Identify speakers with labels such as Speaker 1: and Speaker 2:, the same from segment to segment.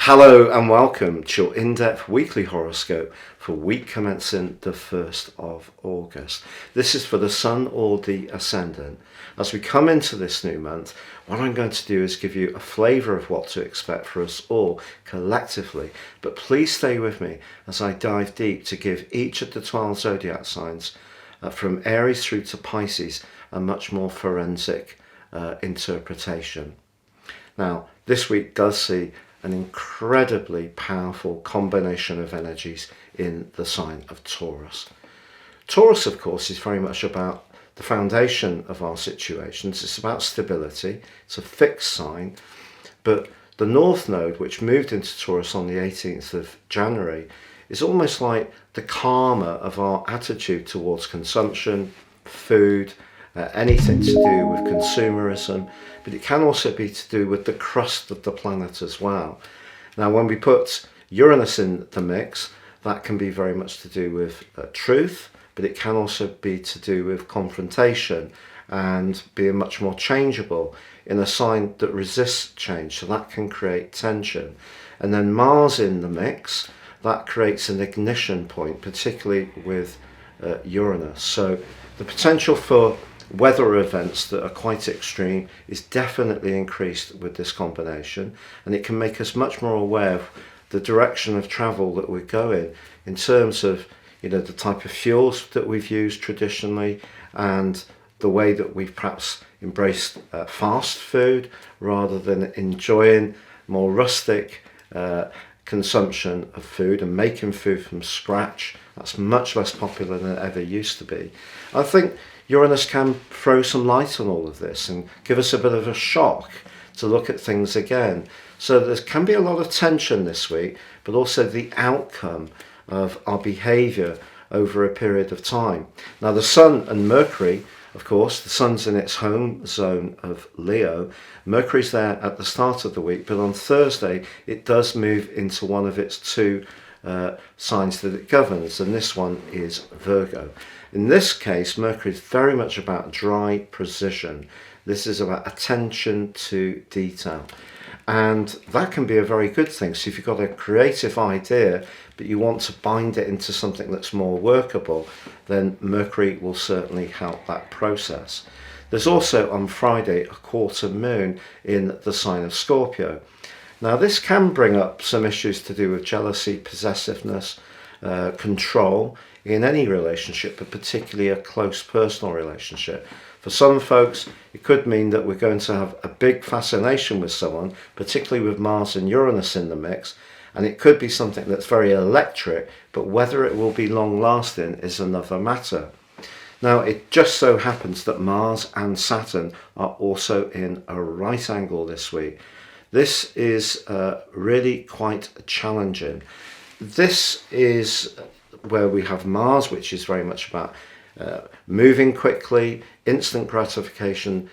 Speaker 1: Hello and welcome to your in-depth weekly horoscope for week commencing the 1st of August. This is for the Sun or the Ascendant. As we come into this new month, what I'm going to do is give you a flavour of what to expect for us all collectively. But please stay with me as I dive deep to give each of the 12 zodiac signs from Aries through to Pisces a much more forensic interpretation. Now, this week does see an incredibly powerful combination of energies in the sign of Taurus. Taurus, of course, is very much about the foundation of our situations. It's about stability. It's a fixed sign. But the North Node, which moved into Taurus on the 18th of January, is almost like the karma of our attitude towards consumption, food, anything to do with consumerism, but it can also be to do with the crust of the planet as well. Now, when we put Uranus in the mix, that can be very much to do with truth, but it can also be to do with confrontation and being much more changeable in a sign that resists change, so that can create tension. And then Mars in the mix, that creates an ignition point, particularly with Uranus. So the potential for weather events that are quite extreme is definitely increased with this combination, and it can make us much more aware of the direction of travel that we're going in terms of, the type of fuels that we've used traditionally and the way that we've perhaps embraced fast food rather than enjoying more rustic consumption of food and making food from scratch. That's much less popular than it ever used to be. I think Uranus can throw some light on all of this and give us a bit of a shock to look at things again. So there can be a lot of tension this week, but also the outcome of our behaviour over a period of time. Now, the Sun and Mercury, of course, the Sun's in its home zone of Leo. Mercury's there at the start of the week, but on Thursday it does move into one of its two signs that it governs, and this one is Virgo. In this case, Mercury is very much about dry precision. This is about attention to detail. And that can be a very good thing. So if you've got a creative idea, but you want to bind it into something that's more workable, then Mercury will certainly help that process. There's also on Friday a quarter moon in the sign of Scorpio. Now, this can bring up some issues to do with jealousy, possessiveness, control in any relationship, but particularly a close personal relationship. For some folks, it could mean that we're going to have a big fascination with someone, particularly with Mars and Uranus in the mix, and it could be something that's very electric, but whether it will be long lasting is another matter. Now, it just so happens that Mars and Saturn are also in a right angle this week. This is really quite challenging. This is where we have Mars, which is very much about moving quickly, instant gratification,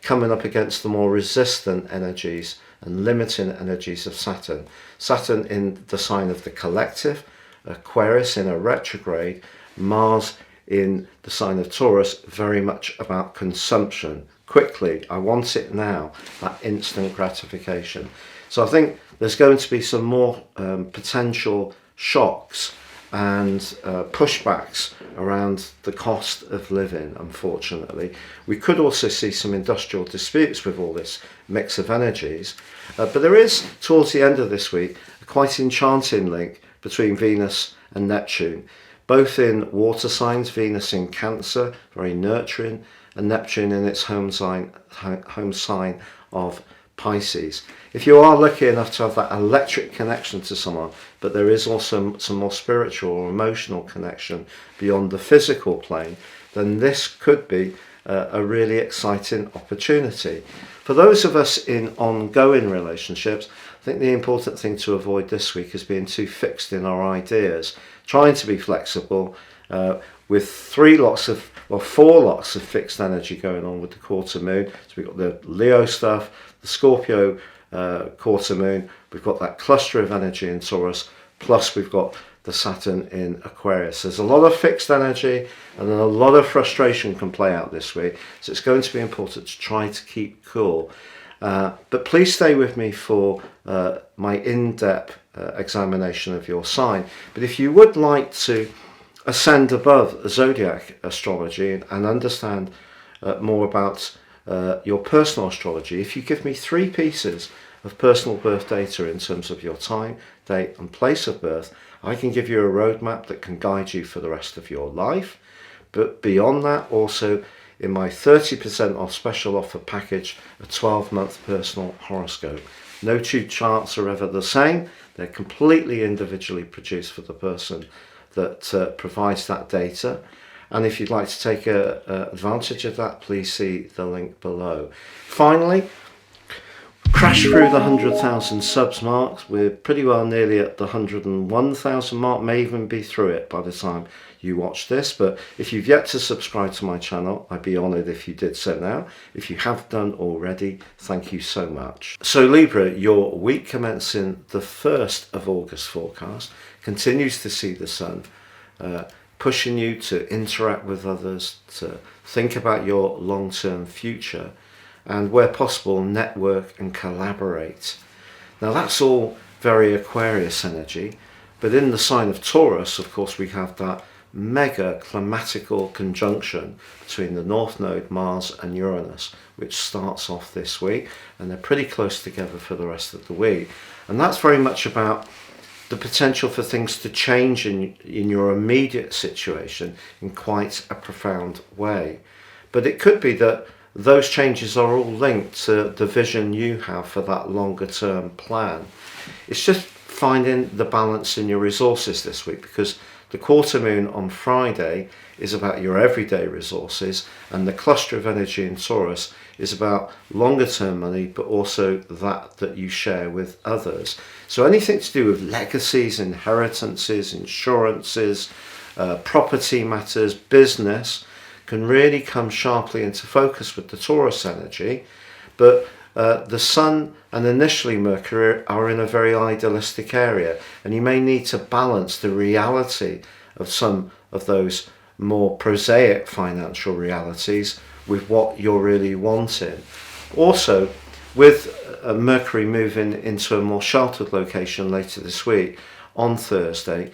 Speaker 1: coming up against the more resistant energies and limiting energies of Saturn. Saturn in the sign of the collective, Aquarius in a retrograde, Mars in the sign of Taurus, very much about consumption. Quickly, I want it now, that instant gratification. So I think there's going to be some more potential shocks and pushbacks around the cost of living, unfortunately. We could also see some industrial disputes with all this mix of energies, but there is, towards the end of this week, a quite enchanting link between Venus and Neptune, both in water signs, Venus in Cancer, very nurturing, and Neptune in its home sign of Pisces. If you are lucky enough to have that electric connection to someone, but there is also some more spiritual or emotional connection beyond the physical plane, then this could be a really exciting opportunity. For those of us in ongoing relationships, I think the important thing to avoid this week is being too fixed in our ideas, trying to be flexible, with 4 lots of fixed energy going on with the quarter moon. So we've got the Leo stuff, the Scorpio quarter moon, we've got that cluster of energy in Taurus, plus we've got the Saturn in Aquarius. There's a lot of fixed energy and then a lot of frustration can play out this week. So it's going to be important to try to keep cool But please stay with me for my in-depth examination of your sign. But if you would like to ascend above zodiac astrology and understand more about your personal astrology, if you give me 3 pieces of personal birth data in terms of your time, date and place of birth, I can give you a roadmap that can guide you for the rest of your life. But beyond that, also in my 30% off special offer package, a 12-month personal horoscope. No 2 charts are ever the same. They're completely individually produced for the person that provides that data. And if you'd like to take advantage of that, please see the link below. Finally, crash through the 100,000 subs mark. We're pretty well nearly at the 101,000 mark, may even be through it by the time you watch this. But if you've yet to subscribe to my channel, I'd be honoured if you did so now. If you have done already, thank you so much. So Libra, your week commencing the 1st of August forecast continues to see the sun pushing you to interact with others, to think about your long-term future, and where possible network and collaborate. Now that's all very Aquarius energy, but in the sign of Taurus, of course, we have that mega climatical conjunction between the North Node, Mars and Uranus, which starts off this week, and they're pretty close together for the rest of the week. And that's very much about the potential for things to change in your immediate situation in quite a profound way. But it could be that those changes are all linked to the vision you have for that longer term plan. It's just finding the balance in your resources this week, because the quarter moon on Friday is about your everyday resources, and the cluster of energy in Taurus is about longer term money, but also that you share with others. So anything to do with legacies, inheritances, insurances, property matters, business, can really come sharply into focus with the Taurus energy. But the Sun and initially Mercury are in a very idealistic area, and you may need to balance the reality of some of those more prosaic financial realities with what you're really wanting. Also, with Mercury moving into a more sheltered location later this week on Thursday,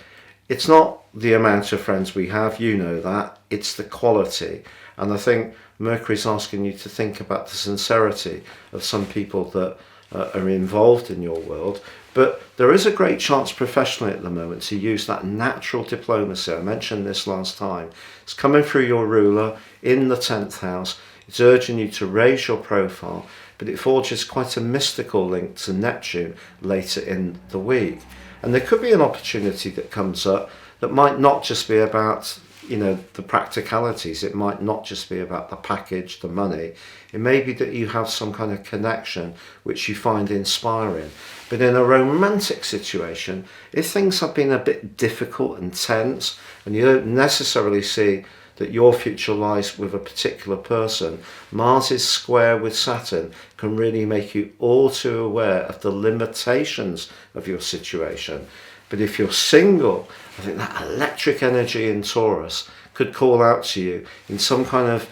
Speaker 1: it's not the amount of friends we have, you know that, it's the quality. And I think Mercury's asking you to think about the sincerity of some people that are involved in your world. But there is a great chance professionally at the moment to use that natural diplomacy. I mentioned this last time. It's coming through your ruler in the 10th house. It's urging you to raise your profile, but it forges quite a mystical link to Neptune later in the week. And there could be an opportunity that comes up that might not just be about, the practicalities. It might not just be about the package, the money. It may be that you have some kind of connection which you find inspiring. But in a romantic situation, if things have been a bit difficult and tense, and you don't necessarily see that your future lies with a particular person, Mars's square with Saturn can really make you all too aware of the limitations of your situation. But if you're single, I think that electric energy in Taurus could call out to you in some kind of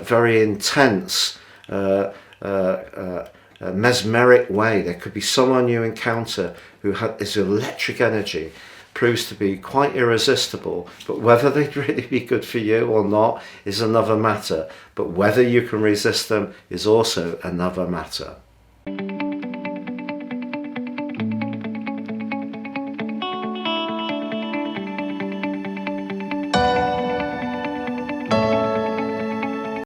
Speaker 1: very intense, mesmeric way. There could be someone you encounter who is electric energy, proves to be quite irresistible, but whether they'd really be good for you or not is another matter. But whether you can resist them is also another matter.